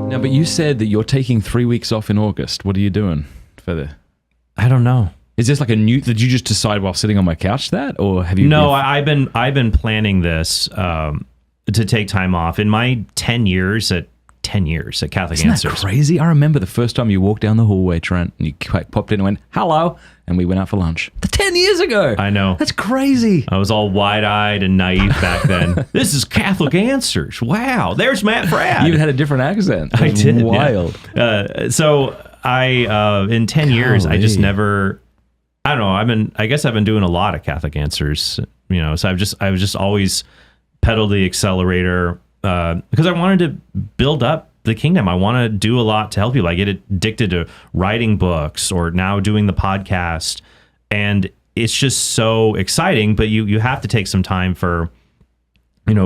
Now, but you said that you're taking 3 weeks off in August. What are you doing for the... I don't know. Is this like a new... Did you just decide while sitting on my couch that? Or have you... No, I've been planning this to take time off. In my 10 years at Catholic Isn't Answers. that crazy? I remember the first time you walked down the hallway, Trent, and you popped in and went, hello, and we went out for lunch. 10 years ago. I know. That's crazy. I was all wide-eyed and naive back then. This is Catholic Answers. Wow. There's Matt Fradd. You even had a different accent. I did. Wild. Yeah. So I, in 10 years, I just never, I don't know. I guess I've been doing a lot of Catholic Answers, so I've just always pedaled the accelerator, because I wanted to build up the kingdom. I want to do a lot to help people. I get addicted to writing books or now doing the podcast, and it's just so exciting, but you have to take some time for,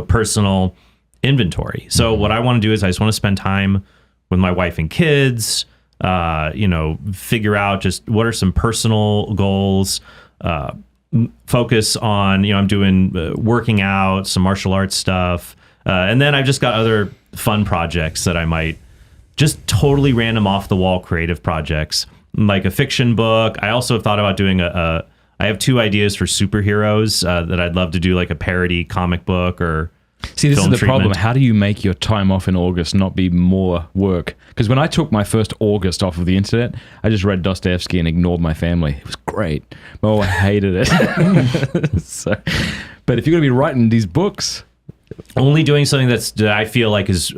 personal inventory. So what I want to do is I just want to spend time with my wife and kids, figure out just what are some personal goals, focus on, I'm doing working out, some martial arts stuff. And then I've just got other fun projects that I might just totally random off the wall creative projects, like a fiction book. I also thought about doing I have 2 ideas for superheroes that I'd love to do, like a parody comic book or See, this is the treatment. problem. How do you make your time off in August not be more work? Because when I took my first August off of the internet, I just read Dostoevsky and ignored my family. It was great. Oh, I hated it. But if you're going to be writing these books... Only doing something that I feel like is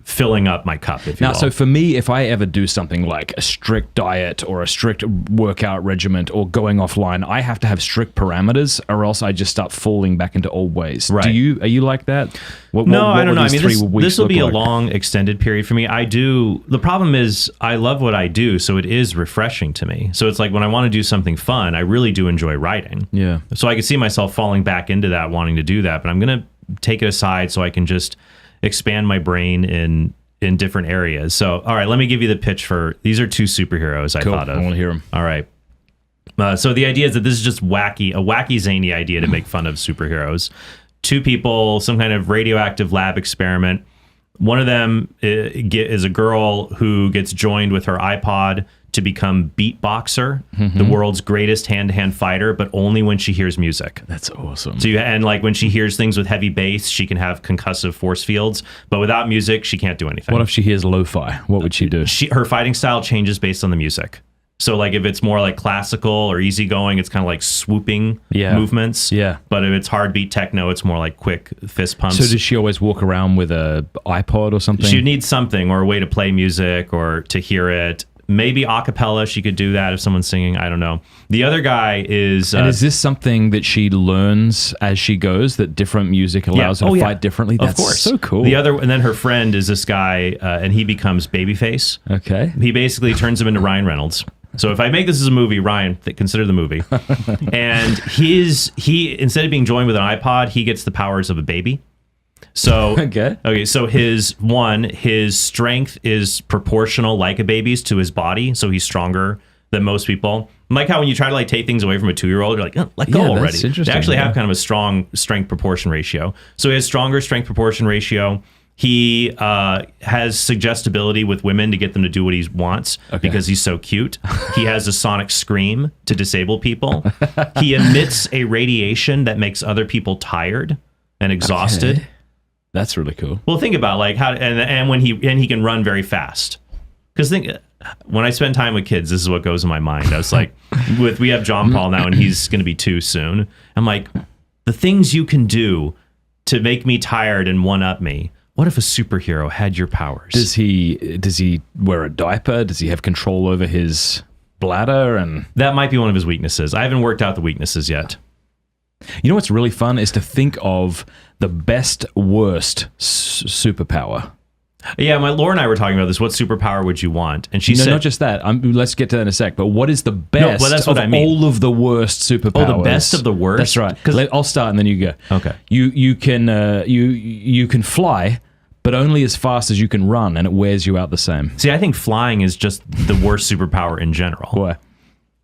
filling up my cup, if you will. So for me, if I ever do something like a strict diet or a strict workout regiment or going offline, I have to have strict parameters, or else I just start falling back into old ways. Right. Are you like that? I don't know. I mean, this will be a long, extended period for me. The problem is I love what I do, so it is refreshing to me. So it's like when I want to do something fun, I really do enjoy writing. Yeah. So I could see myself falling back into that, wanting to do that, but I'm going to take it aside so I can just expand my brain in different areas. So, all right, let me give you the pitch for, these are 2 superheroes I thought of. I want to hear them. All right. So the idea is that this is just a wacky, zany idea to make fun of superheroes. 2 people, some kind of radioactive lab experiment. One of them is a girl who gets joined with her iPod to become Beatboxer, the world's greatest hand-to-hand fighter, but only when she hears music. That's awesome. So when she hears things with heavy bass, she can have concussive force fields, but without music, she can't do anything. What if she hears lo-fi? What would she do? Her fighting style changes based on the music. So like if it's more like classical or easygoing, it's kind of like swooping movements. Yeah. But if it's hard beat techno, it's more like quick fist pumps. So does she always walk around with a iPod or something? She needs something, or a way to play music or to hear it. Maybe a cappella, she could do that if someone's singing. I don't know. The other guy is... and is this something that she learns as she goes, that different music allows her to fight differently? That's of course. So cool. And then her friend is this guy, and he becomes Babyface. Okay. He basically turns him into Ryan Reynolds. So if I make this as a movie, Ryan, consider the movie. And he instead of being joined with an iPod, he gets the powers of a baby. So so his strength is proportional like a baby's to his body, so he's stronger than most people. Like how when you try to take things away from a 2-year-old, you're like, oh, let go already. They actually have kind of a strong strength proportion ratio. So he has stronger strength proportion ratio. He has suggestibility with women to get them to do what he wants because he's so cute. He has a sonic scream to disable people. He emits a radiation that makes other people tired and exhausted. Okay. That's really cool. Well, think about how when he can run very fast. Because when I spend time with kids, this is what goes in my mind. I was like, we have John Paul now, and he's going to be 2 soon. I'm like, the things you can do to make me tired and one up me. What if a superhero had your powers? Does he wear a diaper? Does he have control over his bladder? And that might be one of his weaknesses. I haven't worked out the weaknesses yet. You know what's really fun is to think of the best, worst superpower. Yeah, Laura and I were talking about this. What superpower would you want? And she said... not just that. Let's get to that in a sec. But what is the best of all of the worst superpowers? Oh, the best of the worst? That's right. I'll start and then you go. Okay. You can fly, but only as fast as you can run, and it wears you out the same. See, I think flying is just the worst superpower in general. Why?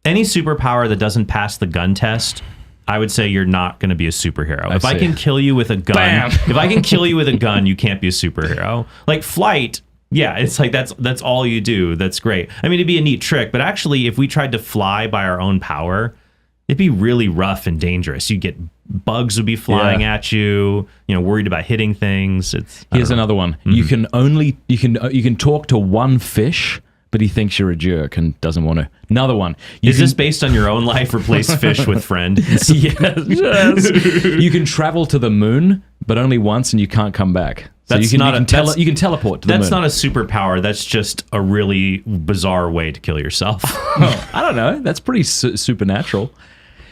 Any superpower that doesn't pass the gun test I would say you're not going to be a superhero. If I see. can kill you with a gun, Bam. if I can kill you with a gun, you can't be a superhero. Like flight, yeah, it's like that's all you do. That's great. I mean, it'd be a neat trick, but actually, if we tried to fly by our own power, it'd be really rough and dangerous. You'd get bugs would be flying at you. You know, worried about hitting things. Here's another one. You can talk to one fish, but he thinks you're a jerk and doesn't want to. Another one. Is this based on your own life? Replace fish with friend? Yes. You can travel to the moon, but only once, and you can't come back. So you can teleport to the moon. That's not a superpower. That's just a really bizarre way to kill yourself. I don't know. That's pretty supernatural.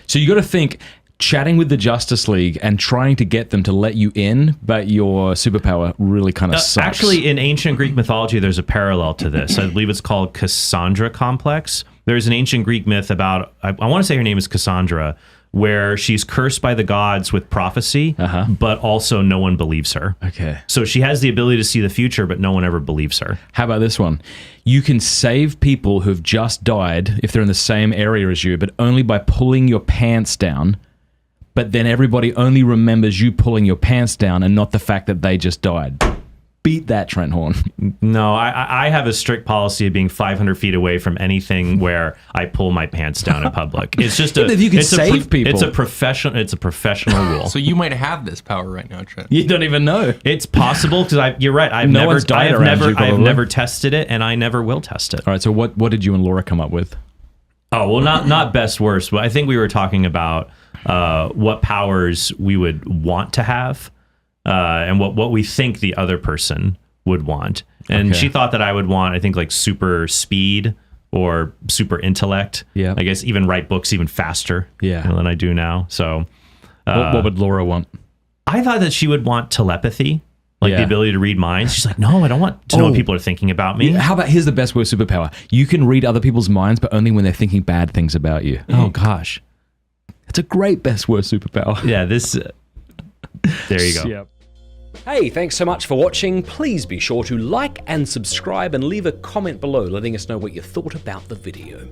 So you got to think chatting with the Justice League and trying to get them to let you in, but your superpower really kind of sucks. Actually, in ancient Greek mythology, there's a parallel to this. I believe it's called Cassandra complex. There's an ancient Greek myth about, I want to say her name is Cassandra, where she's cursed by the gods with prophecy, but also no one believes her. Okay. So she has the ability to see the future, but no one ever believes her. How about this one? You can save people who've just died if they're in the same area as you, but only by pulling your pants down. But then everybody only remembers you pulling your pants down and not the fact that they just died. Beat that, Trent Horn. No, I have a strict policy of being 500 feet away from anything where I pull my pants down in public. It's just if you can save people. It's a professional rule. So you might have this power right now, Trent. You don't even know. It's possible because you're right. I've never tested it, and I never will test it. All right. So what did you and Laura come up with? Oh well, not best worst, but I think we were talking about what powers we would want to have. And what we think the other person would want. And she thought that I would want, I think, like super speed or super intellect. Yeah. I guess even write books even faster than I do now. So What would Laura want? I thought that she would want telepathy, like the ability to read minds. She's like, no, I don't want to know what people are thinking about me. How about, here's the best worst superpower. You can read other people's minds, but only when they're thinking bad things about you. Oh, gosh. It's a great best worst superpower. Yeah, this... There you go. Yep. Hey, thanks so much for watching. Please be sure to like and subscribe and leave a comment below letting us know what you thought about the video.